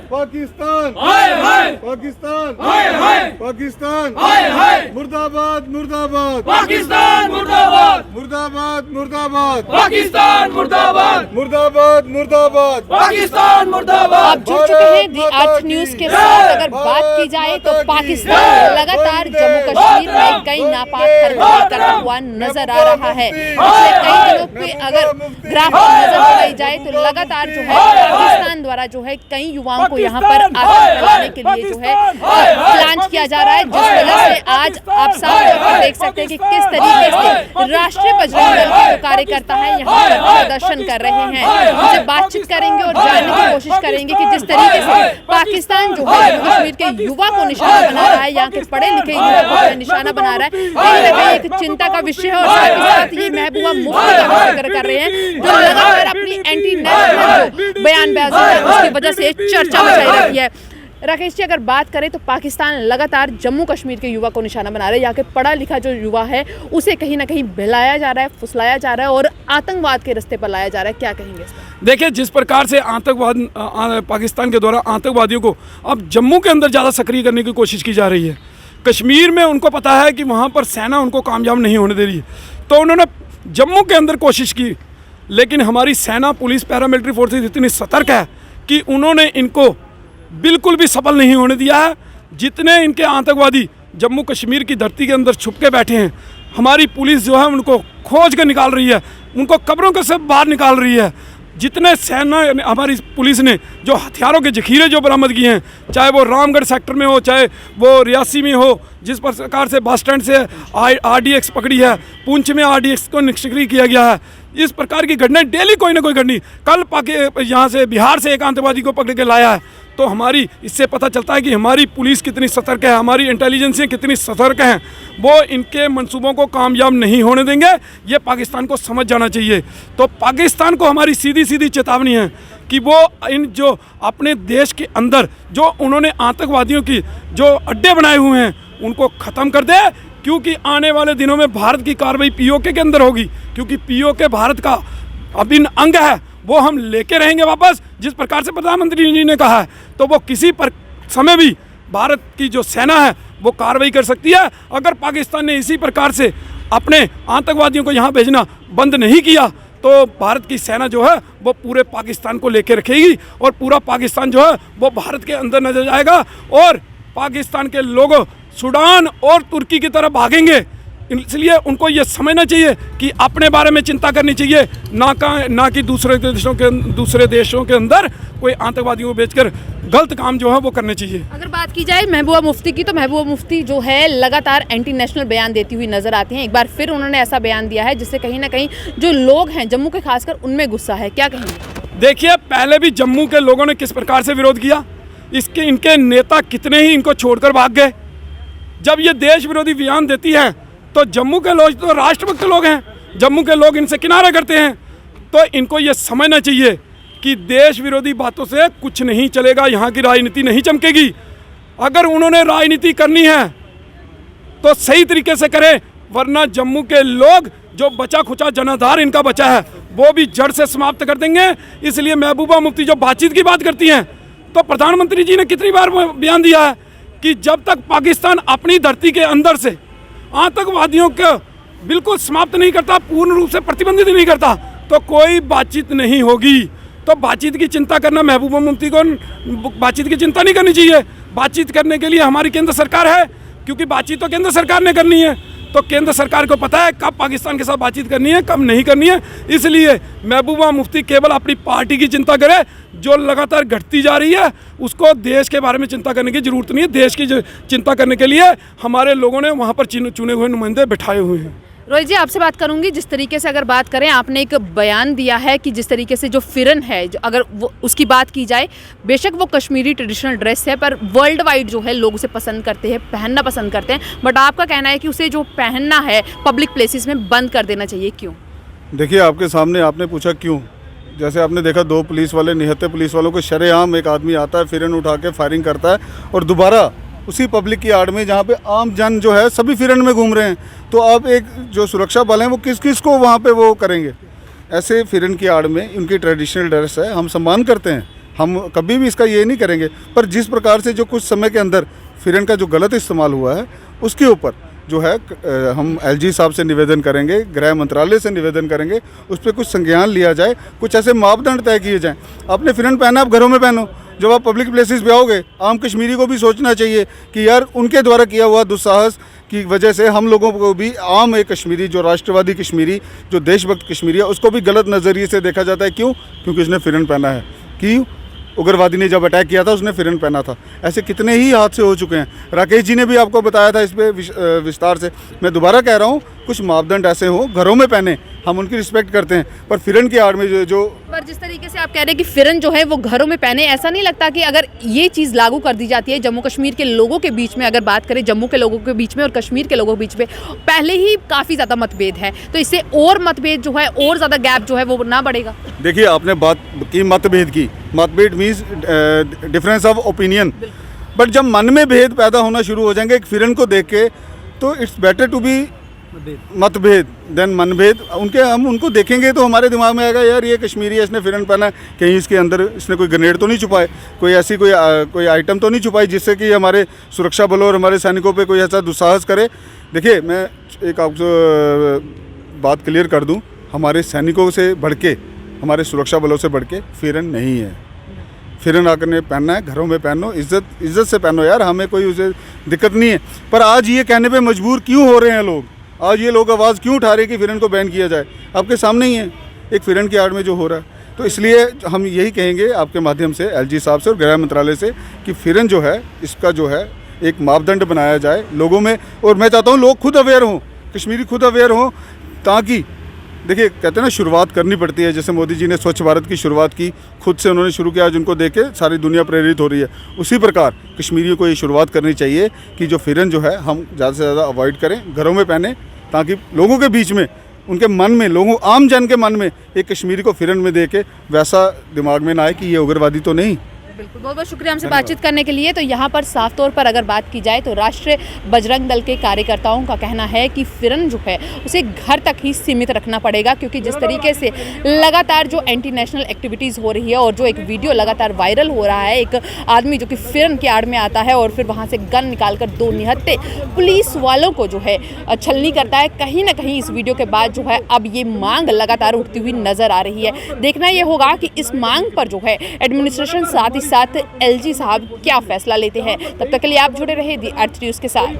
पाकिस्तान हाय हाय पाकिस्तान हाय हाय पाकिस्तान हाय हाय मुर्दाबाद मुर्दाबाद पाकिस्तान मुर्दाबाद मुर्दाबाद मुर्दाबाद पाकिस्तान मुर्दाबाद मुर्दाबाद मुर्दाबाद पाकिस्तान मुर्दाबाद। आप जुड़ चुके हैं दी अर्थ न्यूज के साथ। अगर बात की जाए तो पाकिस्तान लगातार जम्मू कश्मीर में कई नापाक हरकतें करता हुआ नजर आ रहा है। पिछले कई दिनों पे अगर ग्राफ पर नजर लगाई जाए तो लगातार जो है पाकिस्तान द्वारा जो है कई युवाओं को यहाँ पर आतंक फैलाने के लिए जो है प्लान किया जा रहा है, जिस वजह से आज आप साफ तौर पर देख सकते हैं कि किस तरीके से राष्ट्रीय बजरंग दल के जो कार्यकर्ता है यहाँ पर प्रदर्शन कर रहे हैं। उनसे बातचीत करेंगे और जानने की कोशिश करेंगे कि जिस तरीके से पाकिस्तान जो है जम्मू कश्मीर के युवा को निशाना बना रहा है, यहाँ के पढ़े लिखे युवा को निशाना बना रहा है, कहीं ना कहीं एक चिंता का विषय है। और साथ ही साथ ये महबूबा मुफ्ती का जिक्र कर रहे हैं जो लगातार अपनी एंटी नेशनल जो बयानबाजी है उसकी वजह से चर्चा मचाई रही है। राकेश जी, अगर बात करें तो पाकिस्तान लगातार जम्मू कश्मीर के युवा को निशाना बना रहा है। यहाँ के पढ़ा लिखा जो युवा है उसे कहीं ना कहीं बहलाया जा रहा है, फुसलाया जा रहा है और आतंकवाद के रास्ते पर लाया जा रहा है। क्या कहेंगे इस पर? देखिए, जिस प्रकार से आतंकवाद पाकिस्तान के द्वारा आतंकवादियों को अब जम्मू के अंदर ज़्यादा सक्रिय करने की कोशिश की जा रही है। कश्मीर में उनको पता है कि वहाँ पर सेना उनको कामयाब नहीं होने दे रही है, तो उन्होंने जम्मू के अंदर कोशिश की, लेकिन हमारी सेना, पुलिस, पैरामिलिट्री फोर्सेज इतनी सतर्क है कि उन्होंने इनको बिल्कुल भी सफल नहीं होने दिया है। जितने इनके आतंकवादी जम्मू कश्मीर की धरती के अंदर छुप के बैठे हैं, हमारी पुलिस जो है उनको खोज कर निकाल रही है, उनको कब्रों के से बाहर निकाल रही है। जितने सेना हमारी पुलिस ने जो हथियारों के जखीरे जो बरामद किए हैं, चाहे वो रामगढ़ सेक्टर में हो, चाहे वो रियासी में हो, जिस प्रकार से बस स्टैंड से RDX पकड़ी है, पुंछ में RDX को निष्क्रिय किया गया है, इस प्रकार की घटनाएं डेली कोई ना कोई घटनी। कल यहाँ से बिहार से एक आतंकवादी को पकड़ के लाया है। तो हमारी इससे पता चलता है कि हमारी पुलिस कितनी सतर्क है, हमारी इंटेलिजेंसें कितनी सतर्क हैं। वो इनके मंसूबों को कामयाब नहीं होने देंगे, ये पाकिस्तान को समझ जाना चाहिए। तो पाकिस्तान को हमारी सीधी सीधी चेतावनी है कि वो इन जो अपने देश के अंदर जो उन्होंने आतंकवादियों की जो अड्डे बनाए हुए हैं उनको ख़त्म कर दे, क्योंकि आने वाले दिनों में भारत की कार्रवाई POK के अंदर होगी, क्योंकि POK भारत का अभिन्न अंग है, वो हम लेके रहेंगे वापस। जिस प्रकार से प्रधानमंत्री जी ने कहा है, तो वो किसी पर समय भी भारत की जो सेना है वो कार्रवाई कर सकती है। अगर पाकिस्तान ने इसी प्रकार से अपने आतंकवादियों को यहाँ भेजना बंद नहीं किया तो भारत की सेना जो है वो पूरे पाकिस्तान को लेके रखेगी और पूरा पाकिस्तान जो है वो भारत के अंदर नजर जाएगा और पाकिस्तान के लोग सूडान और तुर्की की तरफ भागेंगे। इसलिए उनको ये समझना चाहिए कि अपने बारे में चिंता करनी चाहिए, ना कि दूसरे देशों के अंदर कोई आतंकवादियों को बेचकर गलत काम जो है वो करने चाहिए। अगर बात की जाए महबूबा मुफ्ती की, तो महबूबा मुफ्ती जो है लगातार एंटी नेशनल बयान देती हुई नजर आती हैं। एक बार फिर उन्होंने ऐसा बयान दिया है जिससे कहीं ना कहीं जो लोग हैं जम्मू के खासकर उनमें गुस्सा है। क्या कहेंगे? देखिए, पहले भी जम्मू के लोगों ने किस प्रकार से विरोध किया, इनके नेता कितने ही इनको छोड़कर भाग गए। जब ये देश विरोधी बयान देती है तो जम्मू के लोग तो राष्ट्रभक्त लोग हैं, जम्मू के लोग इनसे किनारा करते हैं। तो इनको ये समझना चाहिए कि देश विरोधी बातों से कुछ नहीं चलेगा, यहाँ की राजनीति नहीं चमकेगी। अगर उन्होंने राजनीति करनी है तो सही तरीके से करें, वरना जम्मू के लोग जो बचा खुचा जनाधार इनका बचा है वो भी जड़ से समाप्त कर देंगे। इसलिए महबूबा मुफ्ती जो बातचीत की बात करती हैं, तो प्रधानमंत्री जी ने कितनी बार बयान दिया है कि जब तक पाकिस्तान अपनी धरती के अंदर से आतंकवादियों को बिल्कुल समाप्त नहीं करता, पूर्ण रूप से प्रतिबंधित नहीं करता, तो कोई बातचीत नहीं होगी। तो बातचीत की चिंता करना, महबूबा मुफ्ती को बातचीत की चिंता नहीं करनी चाहिए। बातचीत करने के लिए हमारी केंद्र सरकार है, क्योंकि बातचीत तो केंद्र सरकार ने करनी है। तो केंद्र सरकार को पता है कब पाकिस्तान के साथ बातचीत करनी है, कब नहीं करनी है। इसलिए महबूबा मुफ्ती केवल अपनी पार्टी की चिंता करे, जो लगातार घटती जा रही है उसको देश के बारे में चिंता करने की जरूरत नहीं है। देश की चिंता करने के लिए हमारे लोगों ने वहाँ पर चुने हुए नुमाइंदे बिठाए हुए हैं। रोहित जी, आपसे बात करूंगी। जिस तरीके से अगर बात करें, आपने एक बयान दिया है कि जिस तरीके से जो फिरन है, जो अगर वो उसकी बात की जाए, बेशक वो कश्मीरी ट्रेडिशनल ड्रेस है, पर वर्ल्ड वाइड जो है लोग उसे पसंद करते हैं, पहनना पसंद करते हैं। बट आपका कहना है कि उसे जो पहनना है पब्लिक प्लेसेस में बंद कर देना चाहिए, क्यों? देखिए, आपके सामने आपने पूछा क्यों। जैसे आपने देखा, 2 पुलिस वाले निहत्थे पुलिस वालों को शरेआम एक आदमी आता है, फिरन उठा के फायरिंग करता है और दोबारा उसी पब्लिक की आड़ में जहाँ पे आम जन जो है सभी फिरन में घूम रहे हैं, तो अब एक जो सुरक्षा बल हैं वो किस किस को वहाँ पे वो करेंगे। ऐसे फिरन की आड़ में उनकी ट्रेडिशनल ड्रेस है, हम सम्मान करते हैं, हम कभी भी इसका ये नहीं करेंगे, पर जिस प्रकार से जो कुछ समय के अंदर फिरन का जो गलत इस्तेमाल हुआ है उसके ऊपर जो है हम एलजी साहब से निवेदन करेंगे, गृह मंत्रालय से निवेदन करेंगे, उस पर कुछ संज्ञान लिया जाए, कुछ ऐसे मापदंड तय किए जाएं। आपने फिरन पहना, आप घरों में पहनो। जब आप पब्लिक प्लेसेस पे आओगे, आम कश्मीरी को भी सोचना चाहिए कि यार उनके द्वारा किया हुआ दुस्साहस की वजह से हम लोगों को भी, आम एक कश्मीरी जो राष्ट्रवादी कश्मीरी, जो देशभक्त कश्मीरी है, उसको भी गलत नज़रिए से देखा जाता है। क्यों? क्योंकि उसने फिरन पहना है। क्यों? उग्रवादी ने जब अटैक किया था उसने फिरन पहना था। ऐसे कितने ही हादसे हो चुके हैं। राकेश जी ने भी आपको बताया था इस पर विस्तार से। मैं दोबारा कह रहा हूँ, कुछ मापदंड ऐसे हो, घरों में पहने, हम उनकी रिस्पेक्ट करते हैं, पर फिरन की आड़ में जो पर जिस तरीके से आप कह रहे हैं कि फिरन जो है वो घरों में पहने, ऐसा नहीं लगता कि अगर ये चीज़ लागू कर दी जाती है जम्मू कश्मीर के लोगों के बीच में, अगर बात करें जम्मू के लोगों के बीच में और कश्मीर के लोगों के बीच में पहले ही काफ़ी ज़्यादा मतभेद है, तो इससे और मतभेद जो है, और ज़्यादा गैप जो है वो ना बढ़ेगा? देखिए, आपने बात की मतभेद की। मतभेद means difference of opinion, but जब मन में भेद पैदा होना शुरू हो जाएंगे एक फिरन को देख के, तो इट्स बेटर टू बी मतभेद देन मनभेद। हम उनको देखेंगे तो हमारे दिमाग में आएगा, यार ये कश्मीरी है, इसने फिरन पहना है, कहीं इसके अंदर इसने कोई ग्रेनेड तो नहीं छुपाए, कोई ऐसी कोई आइटम तो नहीं छुपाई जिससे कि हमारे सुरक्षा बलों और हमारे सैनिकों पे कोई ऐसा दुस्साहस करे। देखिए, मैं एक आपको बात क्लियर कर दूं, हमारे सैनिकों से बढ़ के, हमारे सुरक्षा बलों से बढ़ के फिरन नहीं है। फिरन आकर ने पहनना है, घरों में पहनो, इज्जत से पहनो यार, हमें कोई उसे दिक्कत नहीं है। पर आज ये कहने पे मजबूर क्यों हो रहे हैं लोग? आज ये लोग आवाज़ क्यों उठा रहे हैं कि फिरन को बैन किया जाए? आपके सामने ही है एक फिरन की आड़ में जो हो रहा है। तो इसलिए हम यही कहेंगे आपके माध्यम से एलजी साहब से और गृह मंत्रालय से कि फिरन जो है, इसका जो है एक मापदंड बनाया जाए लोगों में। और मैं चाहता हूँ लोग खुद अवेयर हों, कश्मीरी खुद अवेयर हों, ताकि देखिए, कहते हैं ना, शुरुआत करनी पड़ती है। जैसे मोदी जी ने स्वच्छ भारत की शुरुआत की, खुद से उन्होंने शुरू किया, आज उनको देख के सारी दुनिया प्रेरित हो रही है। उसी प्रकार कश्मीरियों को ये शुरुआत करनी चाहिए कि जो फिरन जो है हम ज़्यादा से ज़्यादा अवॉइड करें, घरों में पहने, ताकि लोगों के बीच में, उनके मन में, लोगों आम जन के मन में एक कश्मीरी को फिरन में दे के वैसा दिमाग में ना आए कि ये उग्रवादी तो नहीं। बिल्कुल, बहुत बहुत शुक्रिया हमसे बातचीत करने के लिए। तो यहाँ पर साफ तौर पर अगर बात की जाए तो राष्ट्रीय बजरंग दल के कार्यकर्ताओं का कहना है कि फिरन जो है उसे घर तक ही सीमित रखना पड़ेगा, क्योंकि जिस तरीके से लगातार जो एंटी नेशनल एक्टिविटीज़ हो रही है और जो एक वीडियो लगातार वायरल हो रहा है, एक आदमी जो कि फिरन की आड़ में आता है और फिर वहाँ से गन निकाल कर 2 निहत्थे पुलिस वालों को जो है छलनी करता है, कहीं ना कहीं इस वीडियो के बाद जो है अब ये मांग लगातार उठती हुई नजर आ रही है। देखना ये होगा कि इस मांग पर जो है एडमिनिस्ट्रेशन साथ ही साथ एलजी साहब क्या फैसला लेते हैं। तब तक के लिए आप जुड़े रहे दी अर्थ न्यूज़ के साथ।